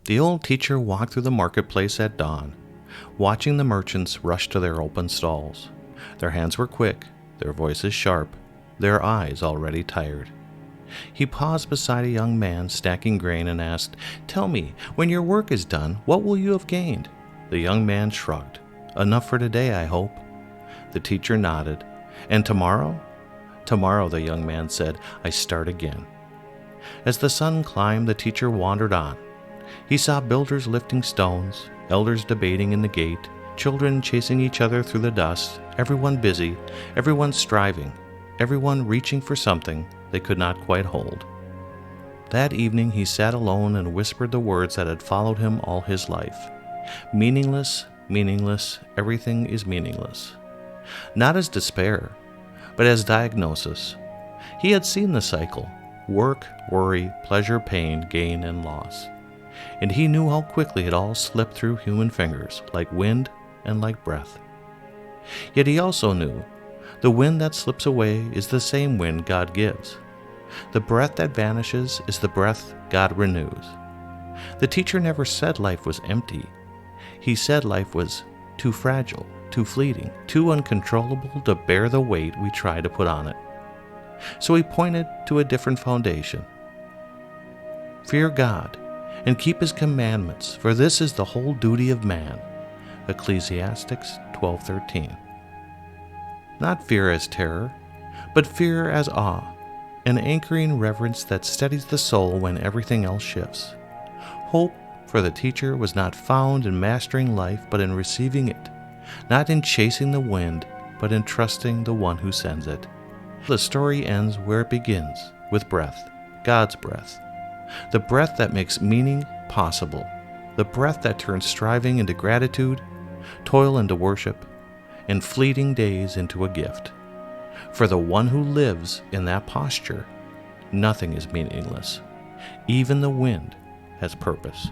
The old teacher walked through the marketplace at dawn, watching the merchants rush to their open stalls. Their hands were quick, their voices sharp, their eyes already tired. He paused beside a young man stacking grain and asked, "Tell me, when your work is done, what will you have gained?" The young man shrugged. "Enough for today, I hope." The teacher nodded. "And tomorrow?" "Tomorrow," the young man said, "I start again." As the sun climbed, the teacher wandered on. He saw builders lifting stones, elders debating in the gate, children chasing each other through the dust, everyone busy, everyone striving, everyone reaching for something they could not quite hold. That evening he sat alone and whispered the words that had followed him all his life. Meaningless, meaningless, everything is meaningless. Not as despair, but as diagnosis. He had seen the cycle: work, worry, pleasure, pain, gain, and loss. And he knew how quickly it all slipped through human fingers, like wind and like breath. Yet he also knew the wind that slips away is the same wind God gives. The breath that vanishes is the breath God renews. The teacher never said life was empty. He said life was too fragile, too fleeting, too uncontrollable to bear the weight we try to put on it. So he pointed to a different foundation. Fear God and keep his commandments, for this is the whole duty of man. Ecclesiastes 12:13. Not fear as terror, but fear as awe, an anchoring reverence that steadies the soul when everything else shifts. Hope for the teacher was not found in mastering life, but in receiving it, not in chasing the wind, but in trusting the one who sends it. The story ends where it begins, with breath, God's breath. The breath that makes meaning possible, the breath that turns striving into gratitude, toil into worship, and fleeting days into a gift. For the one who lives in that posture, nothing is meaningless. Even the wind has purpose.